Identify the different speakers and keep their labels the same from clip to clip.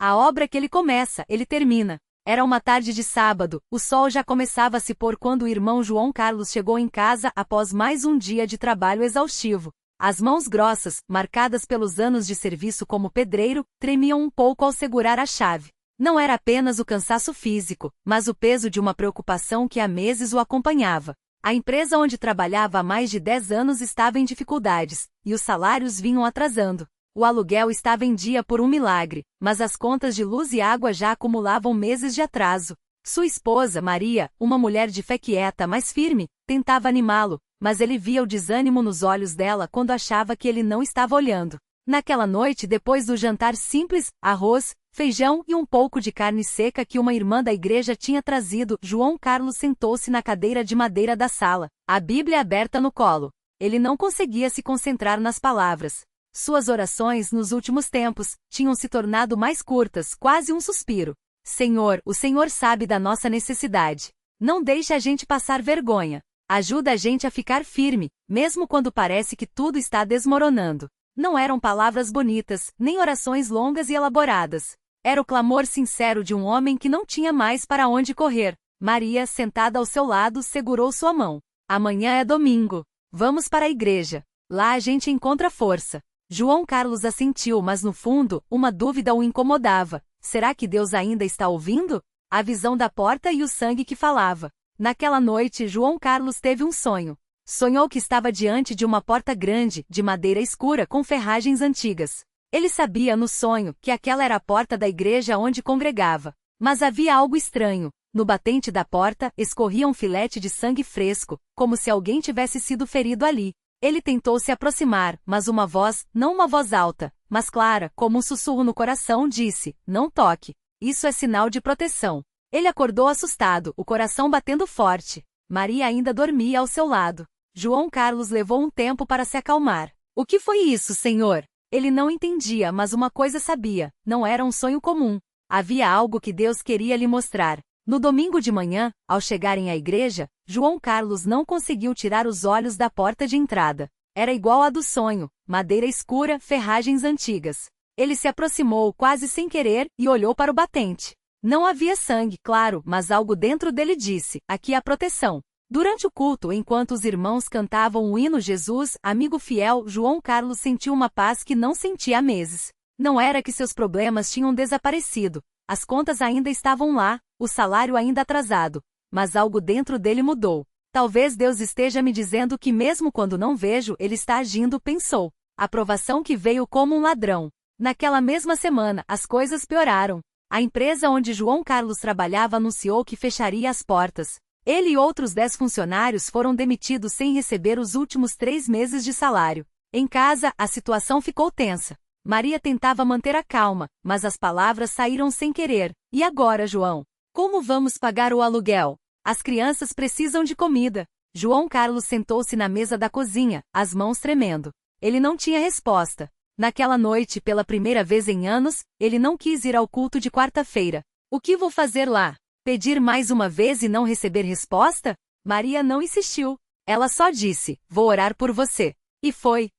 Speaker 1: A obra que ele começa, ele termina. Era uma tarde de sábado, o sol já começava a se pôr quando o irmão João Carlos chegou em casa após mais um dia de trabalho exaustivo. As mãos grossas, marcadas pelos anos de serviço como pedreiro, tremiam um pouco ao segurar a chave. Não era apenas o cansaço físico, mas o peso de uma preocupação que há meses o acompanhava. A empresa onde trabalhava há mais de 10 anos estava em dificuldades, e os salários vinham atrasando. O aluguel estava em dia por um milagre, mas as contas de luz e água já acumulavam meses de atraso. Sua esposa, Maria, uma mulher de fé quieta, mas firme, tentava animá-lo, mas ele via o desânimo nos olhos dela quando achava que ele não estava olhando. Naquela noite, depois do jantar simples, arroz, feijão e um pouco de carne seca que uma irmã da igreja tinha trazido, João Carlos sentou-se na cadeira de madeira da sala, a Bíblia aberta no colo. Ele não conseguia se concentrar nas palavras. Suas orações, nos últimos tempos, tinham se tornado mais curtas, quase um suspiro. Senhor, o Senhor sabe da nossa necessidade. Não deixe a gente passar vergonha. Ajuda a gente a ficar firme, mesmo quando parece que tudo está desmoronando. Não eram palavras bonitas, nem orações longas e elaboradas. Era o clamor sincero de um homem que não tinha mais para onde correr. Maria, sentada ao seu lado, segurou sua mão. Amanhã é domingo. Vamos para a igreja. Lá a gente encontra força. João Carlos assentiu, mas no fundo, uma dúvida o incomodava. Será que Deus ainda está ouvindo? A visão da porta e o sangue que falava. Naquela noite, João Carlos teve um sonho. Sonhou que estava diante de uma porta grande, de madeira escura com ferragens antigas. Ele sabia no sonho que aquela era a porta da igreja onde congregava. Mas havia algo estranho. No batente da porta, escorria um filete de sangue fresco, como se alguém tivesse sido ferido ali. Ele tentou se aproximar, mas uma voz, não uma voz alta, mas clara, como um sussurro no coração, disse: "Não toque. Isso é sinal de proteção." Ele acordou assustado, o coração batendo forte. Maria ainda dormia ao seu lado. João Carlos levou um tempo para se acalmar. "O que foi isso, Senhor?" Ele não entendia, mas uma coisa sabia: não era um sonho comum. Havia algo que Deus queria lhe mostrar. No domingo de manhã, ao chegarem à igreja, João Carlos não conseguiu tirar os olhos da porta de entrada. Era igual à do sonho, madeira escura, ferragens antigas. Ele se aproximou quase sem querer e olhou para o batente. Não havia sangue, claro, mas algo dentro dele disse: aqui há proteção. Durante o culto, enquanto os irmãos cantavam o hino Jesus, amigo fiel, João Carlos sentiu uma paz que não sentia há meses. Não era que seus problemas tinham desaparecido. As contas ainda estavam lá, o salário ainda atrasado. Mas algo dentro dele mudou. Talvez Deus esteja me dizendo que mesmo quando não vejo, Ele está agindo, pensou. A provação que veio como um ladrão. Naquela mesma semana, as coisas pioraram. A empresa onde João Carlos trabalhava anunciou que fecharia as portas. Ele e outros 10 funcionários foram demitidos sem receber os últimos 3 meses de salário. Em casa, a situação ficou tensa. Maria tentava manter a calma, mas as palavras saíram sem querer. E agora, João? Como vamos pagar o aluguel? As crianças precisam de comida. João Carlos sentou-se na mesa da cozinha, as mãos tremendo. Ele não tinha resposta. Naquela noite, pela primeira vez em anos, ele não quis ir ao culto de quarta-feira. O que vou fazer lá? Pedir mais uma vez e não receber resposta? Maria não insistiu. Ela só disse: vou orar por você. E foi.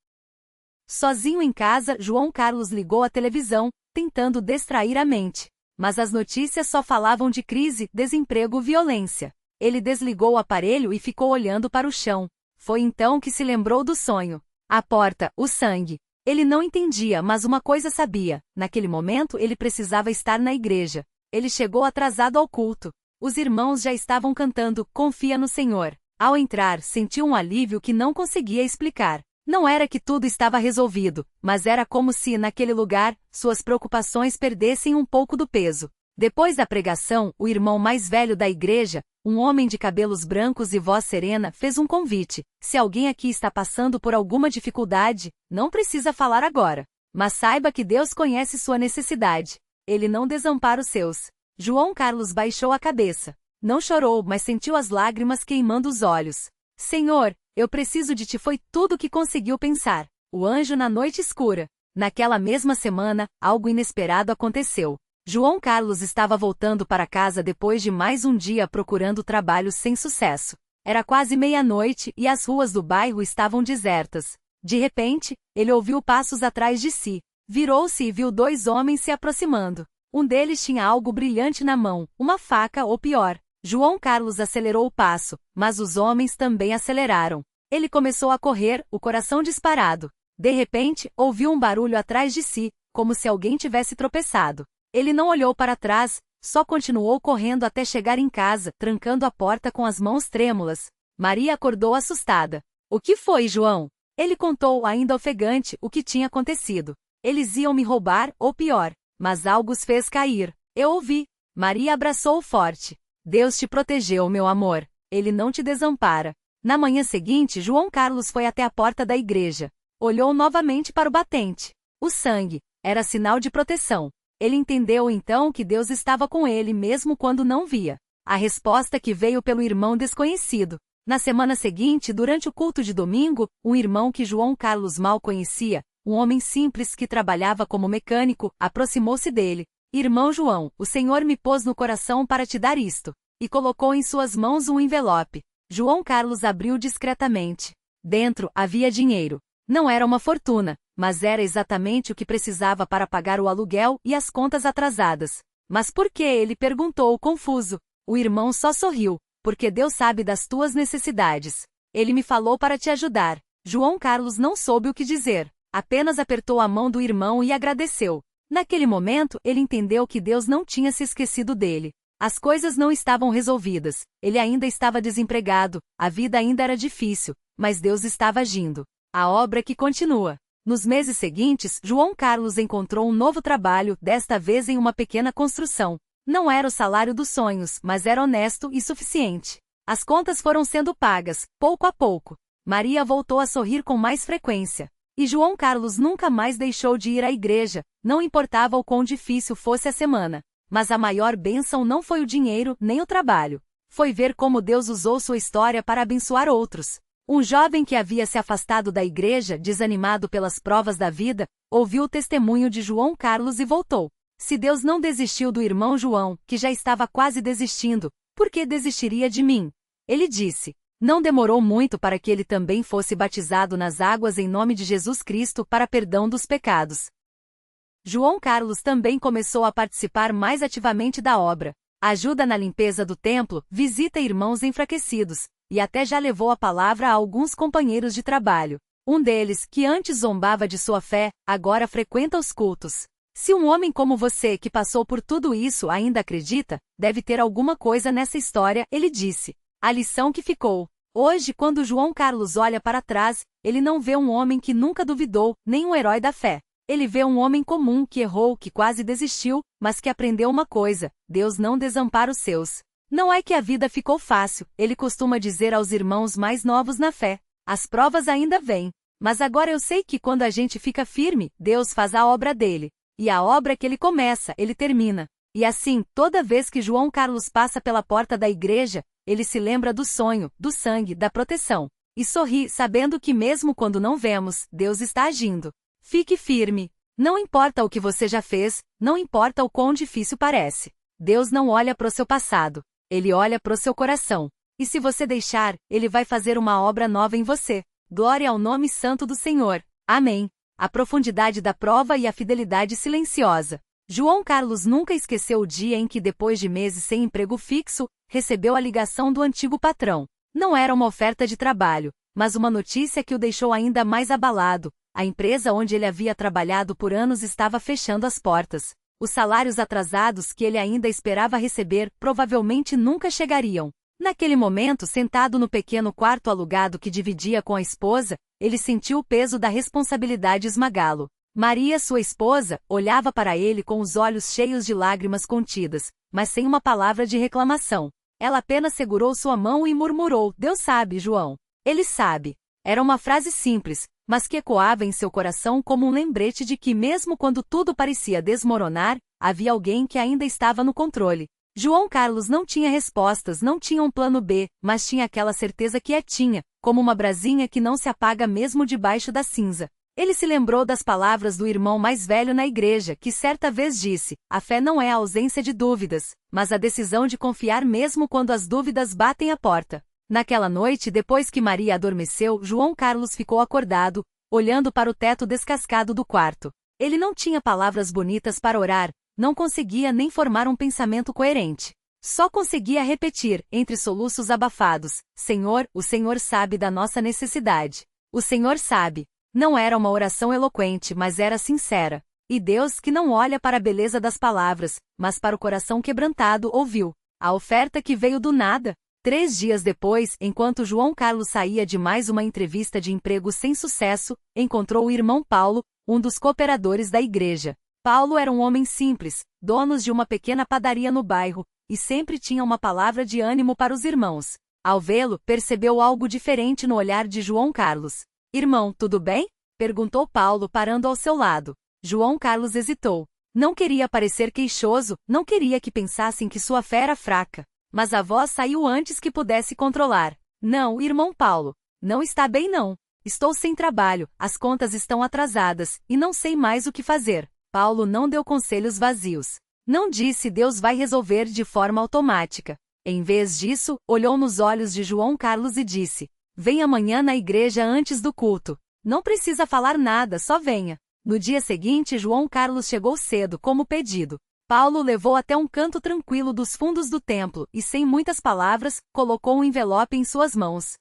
Speaker 1: Sozinho em casa, João Carlos ligou a televisão, tentando distrair a mente. Mas as notícias só falavam de crise, desemprego e violência. Ele desligou o aparelho e ficou olhando para o chão. Foi então que se lembrou do sonho. A porta, o sangue. Ele não entendia, mas uma coisa sabia. Naquele momento ele precisava estar na igreja. Ele chegou atrasado ao culto. Os irmãos já estavam cantando "Confia no Senhor". Ao entrar, sentiu um alívio que não conseguia explicar. Não era que tudo estava resolvido, mas era como se, naquele lugar, suas preocupações perdessem um pouco do peso. Depois da pregação, o irmão mais velho da igreja, um homem de cabelos brancos e voz serena, fez um convite. Se alguém aqui está passando por alguma dificuldade, não precisa falar agora. Mas saiba que Deus conhece sua necessidade. Ele não desampara os seus. João Carlos baixou a cabeça. Não chorou, mas sentiu as lágrimas queimando os olhos. Senhor, eu preciso de ti, foi tudo o que conseguiu pensar. O anjo na noite escura. Naquela mesma semana, algo inesperado aconteceu. João Carlos estava voltando para casa depois de mais um dia procurando trabalho sem sucesso. Era quase meia-noite e as ruas do bairro estavam desertas. De repente, ele ouviu passos atrás de si. Virou-se e viu 2 homens se aproximando. Um deles tinha algo brilhante na mão, uma faca ou pior. João Carlos acelerou o passo, mas os homens também aceleraram. Ele começou a correr, o coração disparado. De repente, ouviu um barulho atrás de si, como se alguém tivesse tropeçado. Ele não olhou para trás, só continuou correndo até chegar em casa, trancando a porta com as mãos trêmulas. Maria acordou assustada. O que foi, João? Ele contou, ainda ofegante, o que tinha acontecido. Eles iam me roubar, ou pior, mas algo os fez cair. Eu ouvi. Maria abraçou-o forte. Deus te protegeu, meu amor. Ele não te desampara. Na manhã seguinte, João Carlos foi até a porta da igreja. Olhou novamente para o batente. O sangue era sinal de proteção. Ele entendeu então que Deus estava com ele mesmo quando não via. A resposta que veio pelo irmão desconhecido. Na semana seguinte, durante o culto de domingo, um irmão que João Carlos mal conhecia, um homem simples que trabalhava como mecânico, aproximou-se dele. Irmão João, o Senhor me pôs no coração para te dar isto. E colocou em suas mãos um envelope. João Carlos abriu discretamente. Dentro havia dinheiro. Não era uma fortuna, mas era exatamente o que precisava para pagar o aluguel e as contas atrasadas. Mas por que? Ele perguntou, confuso. O irmão só sorriu. Porque Deus sabe das tuas necessidades. Ele me falou para te ajudar. João Carlos não soube o que dizer. Apenas apertou a mão do irmão e agradeceu. Naquele momento, ele entendeu que Deus não tinha se esquecido dele. As coisas não estavam resolvidas. Ele ainda estava desempregado. A vida ainda era difícil. Mas Deus estava agindo. A obra que continua. Nos meses seguintes, João Carlos encontrou um novo trabalho, desta vez em uma pequena construção. Não era o salário dos sonhos, mas era honesto e suficiente. As contas foram sendo pagas, pouco a pouco. Maria voltou a sorrir com mais frequência. E João Carlos nunca mais deixou de ir à igreja, não importava o quão difícil fosse a semana. Mas a maior bênção não foi o dinheiro, nem o trabalho. Foi ver como Deus usou sua história para abençoar outros. Um jovem que havia se afastado da igreja, desanimado pelas provas da vida, ouviu o testemunho de João Carlos e voltou. Se Deus não desistiu do irmão João, que já estava quase desistindo, por que desistiria de mim? Ele disse. Não demorou muito para que ele também fosse batizado nas águas em nome de Jesus Cristo para perdão dos pecados. João Carlos também começou a participar mais ativamente da obra. Ajuda na limpeza do templo, visita irmãos enfraquecidos, e até já levou a palavra a alguns companheiros de trabalho. Um deles, que antes zombava de sua fé, agora frequenta os cultos. Se um homem como você que passou por tudo isso ainda acredita, deve ter alguma coisa nessa história, ele disse. A lição que ficou. Hoje, quando João Carlos olha para trás, ele não vê um homem que nunca duvidou, nem um herói da fé. Ele vê um homem comum que errou, que quase desistiu, mas que aprendeu uma coisa: Deus não desampara os seus. Não é que a vida ficou fácil, ele costuma dizer aos irmãos mais novos na fé. As provas ainda vêm. Mas agora eu sei que quando a gente fica firme, Deus faz a obra dele. E a obra que ele começa, ele termina. E assim, toda vez que João Carlos passa pela porta da igreja, ele se lembra do sonho, do sangue, da proteção. E sorri, sabendo que mesmo quando não vemos, Deus está agindo. Fique firme. Não importa o que você já fez, não importa o quão difícil parece. Deus não olha para o seu passado. Ele olha para o seu coração. E se você deixar, ele vai fazer uma obra nova em você. Glória ao nome santo do Senhor. Amém. A profundidade da prova e a fidelidade silenciosa. João Carlos nunca esqueceu o dia em que, depois de meses sem emprego fixo, recebeu a ligação do antigo patrão. Não era uma oferta de trabalho, mas uma notícia que o deixou ainda mais abalado. A empresa onde ele havia trabalhado por anos estava fechando as portas. Os salários atrasados que ele ainda esperava receber provavelmente nunca chegariam. Naquele momento, sentado no pequeno quarto alugado que dividia com a esposa, ele sentiu o peso da responsabilidade esmagá-lo. Maria, sua esposa, olhava para ele com os olhos cheios de lágrimas contidas, mas sem uma palavra de reclamação. Ela apenas segurou sua mão e murmurou: Deus sabe, João. Ele sabe. Era uma frase simples, mas que ecoava em seu coração como um lembrete de que mesmo quando tudo parecia desmoronar, havia alguém que ainda estava no controle. João Carlos não tinha respostas, não tinha um plano B, mas tinha aquela certeza quietinha, como uma brasinha que não se apaga mesmo debaixo da cinza. Ele se lembrou das palavras do irmão mais velho na igreja, que certa vez disse: a fé não é a ausência de dúvidas, mas a decisão de confiar mesmo quando as dúvidas batem à porta. Naquela noite, depois que Maria adormeceu, João Carlos ficou acordado, olhando para o teto descascado do quarto. Ele não tinha palavras bonitas para orar, não conseguia nem formar um pensamento coerente. Só conseguia repetir, entre soluços abafados: Senhor, o Senhor sabe da nossa necessidade. O Senhor sabe. Não era uma oração eloquente, mas era sincera. E Deus, que não olha para a beleza das palavras, mas para o coração quebrantado, ouviu a oferta que veio do nada. 3 dias depois, enquanto João Carlos saía de mais uma entrevista de emprego sem sucesso, encontrou o irmão Paulo, um dos cooperadores da igreja. Paulo era um homem simples, dono de uma pequena padaria no bairro, e sempre tinha uma palavra de ânimo para os irmãos. Ao vê-lo, percebeu algo diferente no olhar de João Carlos. Irmão, tudo bem? Perguntou Paulo, parando ao seu lado. João Carlos hesitou. Não queria parecer queixoso, não queria que pensassem que sua fé era fraca. Mas a voz saiu antes que pudesse controlar. Não, irmão Paulo. Não está bem não. Estou sem trabalho, as contas estão atrasadas, e não sei mais o que fazer. Paulo não deu conselhos vazios. Não disse Deus vai resolver de forma automática. Em vez disso, olhou nos olhos de João Carlos e disse: Venha amanhã na igreja antes do culto. Não precisa falar nada, só venha. No dia seguinte, João Carlos chegou cedo, como pedido. Paulo o levou até um canto tranquilo dos fundos do templo e, sem muitas palavras, colocou um envelope em suas mãos.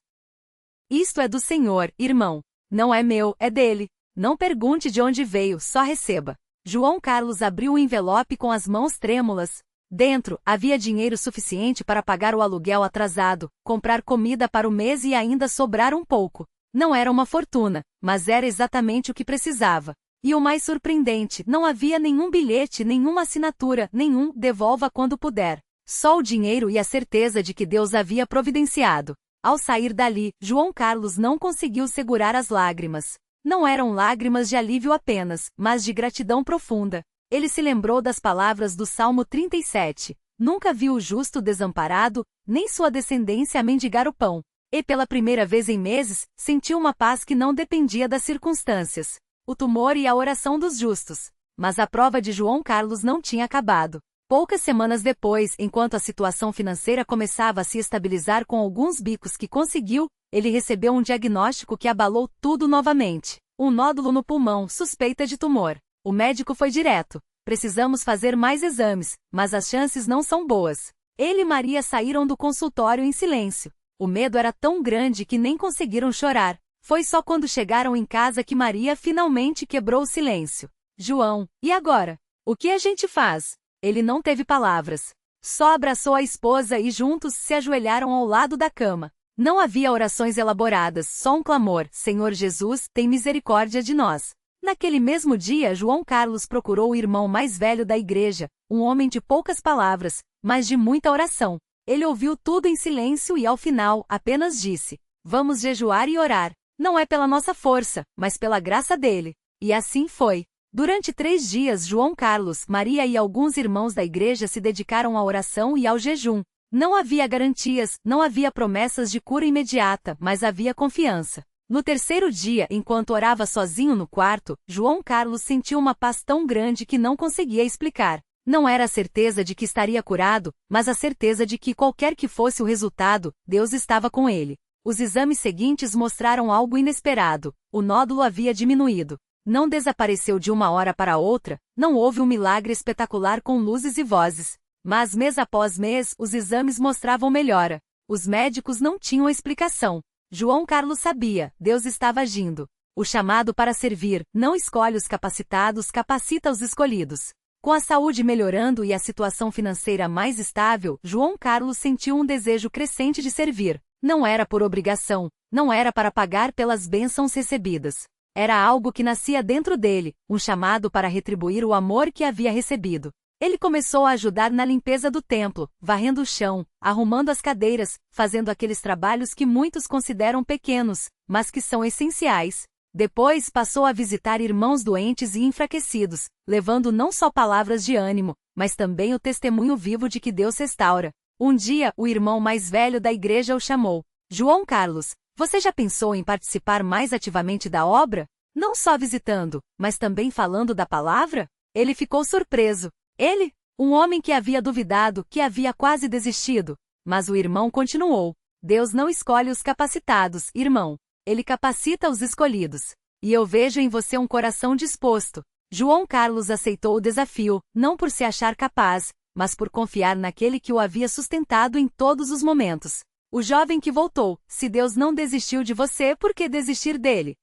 Speaker 1: Isto é do Senhor, irmão. Não é meu, é dele. Não pergunte de onde veio, só receba. João Carlos abriu o envelope com as mãos trêmulas. Dentro, havia dinheiro suficiente para pagar o aluguel atrasado, comprar comida para o mês e ainda sobrar um pouco. Não era uma fortuna, mas era exatamente o que precisava. E o mais surpreendente, não havia nenhum bilhete, nenhuma assinatura, nenhum "devolva quando puder". Só o dinheiro e a certeza de que Deus havia providenciado. Ao sair dali, João Carlos não conseguiu segurar as lágrimas. Não eram lágrimas de alívio apenas, mas de gratidão profunda. Ele se lembrou das palavras do Salmo 37. Nunca viu o justo desamparado, nem sua descendência mendigar o pão. E pela primeira vez em meses, sentiu uma paz que não dependia das circunstâncias. O tumor e a oração dos justos. Mas a prova de João Carlos não tinha acabado. Poucas semanas depois, enquanto a situação financeira começava a se estabilizar com alguns bicos que conseguiu, ele recebeu um diagnóstico que abalou tudo novamente. Um nódulo no pulmão, suspeita de tumor. O médico foi direto. Precisamos fazer mais exames, mas as chances não são boas. Ele e Maria saíram do consultório em silêncio. O medo era tão grande que nem conseguiram chorar. Foi só quando chegaram em casa que Maria finalmente quebrou o silêncio. João, e agora? O que a gente faz? Ele não teve palavras. Só abraçou a esposa e juntos se ajoelharam ao lado da cama. Não havia orações elaboradas, só um clamor: Senhor Jesus, tem misericórdia de nós. Naquele mesmo dia, João Carlos procurou o irmão mais velho da igreja, um homem de poucas palavras, mas de muita oração. Ele ouviu tudo em silêncio e, ao final, apenas disse: Vamos jejuar e orar. Não é pela nossa força, mas pela graça dele. E assim foi. Durante 3 dias, João Carlos, Maria e alguns irmãos da igreja se dedicaram à oração e ao jejum. Não havia garantias, não havia promessas de cura imediata, mas havia confiança. No 3º dia, enquanto orava sozinho no quarto, João Carlos sentiu uma paz tão grande que não conseguia explicar. Não era a certeza de que estaria curado, mas a certeza de que, qualquer que fosse o resultado, Deus estava com ele. Os exames seguintes mostraram algo inesperado. O nódulo havia diminuído. Não desapareceu de uma hora para outra, não houve um milagre espetacular com luzes e vozes. Mas mês após mês, os exames mostravam melhora. Os médicos não tinham explicação. João Carlos sabia, Deus estava agindo. O chamado para servir não escolhe os capacitados, capacita os escolhidos. Com a saúde melhorando e a situação financeira mais estável, João Carlos sentiu um desejo crescente de servir. Não era por obrigação, não era para pagar pelas bênçãos recebidas. Era algo que nascia dentro dele, um chamado para retribuir o amor que havia recebido. Ele começou a ajudar na limpeza do templo, varrendo o chão, arrumando as cadeiras, fazendo aqueles trabalhos que muitos consideram pequenos, mas que são essenciais. Depois passou a visitar irmãos doentes e enfraquecidos, levando não só palavras de ânimo, mas também o testemunho vivo de que Deus restaura. Um dia, o irmão mais velho da igreja o chamou. João Carlos, você já pensou em participar mais ativamente da obra? Não só visitando, mas também falando da palavra? Ele ficou surpreso. Ele? Um homem que havia duvidado, que havia quase desistido. Mas o irmão continuou. Deus não escolhe os capacitados, irmão. Ele capacita os escolhidos. E eu vejo em você um coração disposto. João Carlos aceitou o desafio, não por se achar capaz, mas por confiar naquele que o havia sustentado em todos os momentos. O jovem que voltou: se Deus não desistiu de você, por que desistir dele?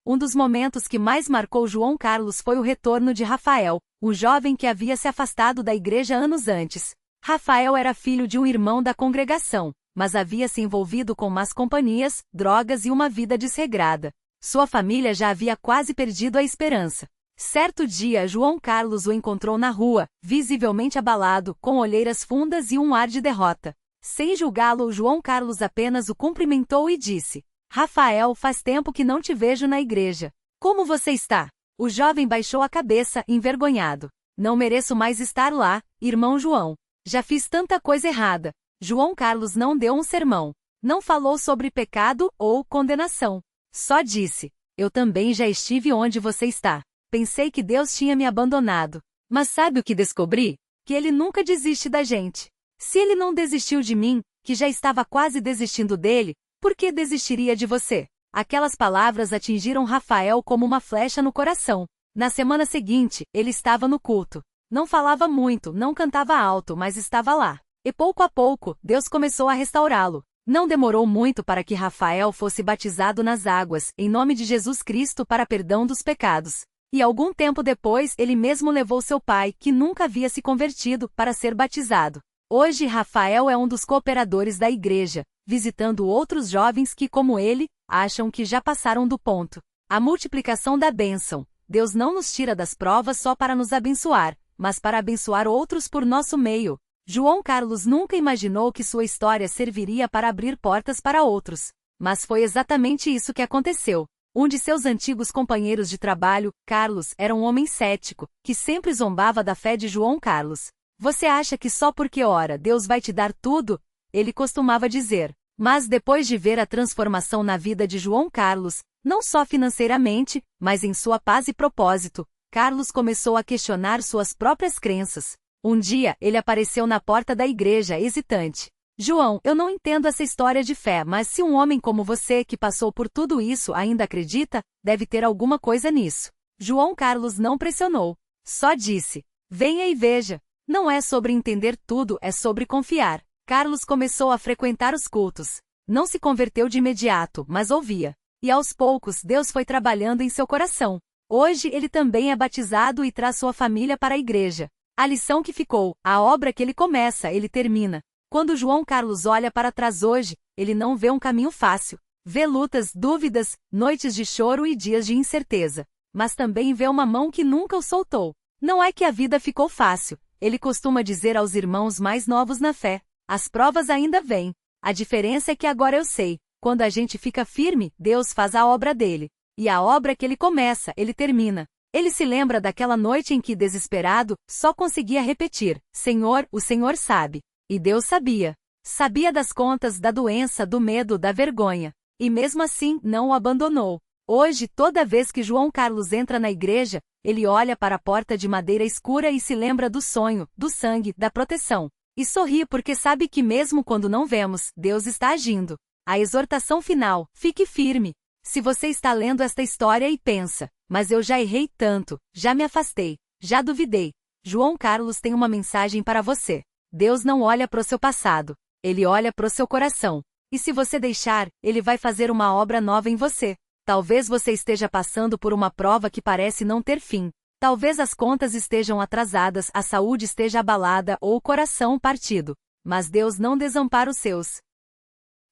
Speaker 1: Um dos momentos que mais marcou João Carlos foi o retorno de Rafael, o jovem que havia se afastado da igreja anos antes. Rafael era filho de um irmão da congregação, mas havia se envolvido com más companhias, drogas e uma vida desregrada. Sua família já havia quase perdido a esperança. Certo dia, João Carlos o encontrou na rua, visivelmente abalado, com olheiras fundas e um ar de derrota. Sem julgá-lo, João Carlos apenas o cumprimentou e disse: Rafael, faz tempo que não te vejo na igreja. Como você está? O jovem baixou a cabeça, envergonhado. Não mereço mais estar lá, irmão João. Já fiz tanta coisa errada. João Carlos não deu um sermão. Não falou sobre pecado ou condenação. Só disse: eu também já estive onde você está. Pensei que Deus tinha me abandonado. Mas sabe o que descobri? Que Ele nunca desiste da gente. Se Ele não desistiu de mim, que já estava quase desistindo dele, por que desistiria de você? Aquelas palavras atingiram Rafael como uma flecha no coração. Na semana seguinte, ele estava no culto. Não falava muito, não cantava alto, mas estava lá. E pouco a pouco, Deus começou a restaurá-lo. Não demorou muito para que Rafael fosse batizado nas águas, em nome de Jesus Cristo, para perdão dos pecados. E algum tempo depois, ele mesmo levou seu pai, que nunca havia se convertido, para ser batizado. Hoje Rafael é um dos cooperadores da igreja, visitando outros jovens que, como ele, acham que já passaram do ponto. A multiplicação da bênção. Deus não nos tira das provas só para nos abençoar, mas para abençoar outros por nosso meio. João Carlos nunca imaginou que sua história serviria para abrir portas para outros. Mas foi exatamente isso que aconteceu. Um de seus antigos companheiros de trabalho, Carlos, era um homem cético, que sempre zombava da fé de João Carlos. Você acha que só porque ora Deus vai te dar tudo? Ele costumava dizer. Mas depois de ver a transformação na vida de João Carlos, não só financeiramente, mas em sua paz e propósito, Carlos começou a questionar suas próprias crenças. Um dia, ele apareceu na porta da igreja hesitante. João, eu não entendo essa história de fé, mas se um homem como você, que passou por tudo isso, ainda acredita, deve ter alguma coisa nisso. João Carlos não pressionou. Só disse: venha e veja. Não é sobre entender tudo, é sobre confiar. Carlos começou a frequentar os cultos. Não se converteu de imediato, mas ouvia. E aos poucos, Deus foi trabalhando em seu coração. Hoje ele também é batizado e traz sua família para a igreja. A lição que ficou: a obra que ele começa, ele termina. Quando João Carlos olha para trás hoje, ele não vê um caminho fácil. Vê lutas, dúvidas, noites de choro e dias de incerteza. Mas também vê uma mão que nunca o soltou. Não é que a vida ficou fácil. Ele costuma dizer aos irmãos mais novos na fé: as provas ainda vêm. A diferença é que agora eu sei. Quando a gente fica firme, Deus faz a obra dele. E a obra que ele começa, ele termina. Ele se lembra daquela noite em que, desesperado, só conseguia repetir: Senhor, o Senhor sabe. E Deus sabia. Sabia das contas, da doença, do medo, da vergonha. E mesmo assim, não o abandonou. Hoje, toda vez que João Carlos entra na igreja, ele olha para a porta de madeira escura e se lembra do sonho, do sangue, da proteção. E sorri porque sabe que mesmo quando não vemos, Deus está agindo. A exortação final: fique firme. Se você está lendo esta história e pensa: mas eu já errei tanto, já me afastei, já duvidei. João Carlos tem uma mensagem para você. Deus não olha para o seu passado. Ele olha para o seu coração. E se você deixar, Ele vai fazer uma obra nova em você. Talvez você esteja passando por uma prova que parece não ter fim. Talvez as contas estejam atrasadas, a saúde esteja abalada ou o coração partido. Mas Deus não desampara os seus.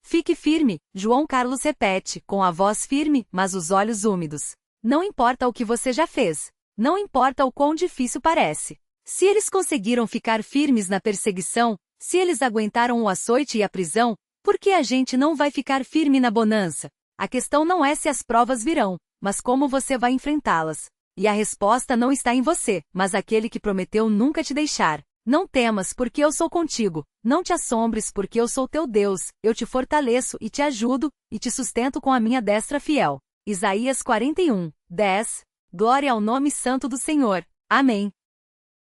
Speaker 1: Fique firme, João Carlos repete, com a voz firme, mas os olhos úmidos. Não importa o que você já fez. Não importa o quão difícil parece. Se eles conseguiram ficar firmes na perseguição, se eles aguentaram o açoite e a prisão, por que a gente não vai ficar firme na bonança? A questão não é se as provas virão, mas como você vai enfrentá-las. E a resposta não está em você, mas aquele que prometeu nunca te deixar. Não temas, porque eu sou contigo. Não te assombres, porque eu sou teu Deus. Eu te fortaleço e te ajudo, e te sustento com a minha destra fiel. Isaías 41, 10. Glória ao nome santo do Senhor. Amém.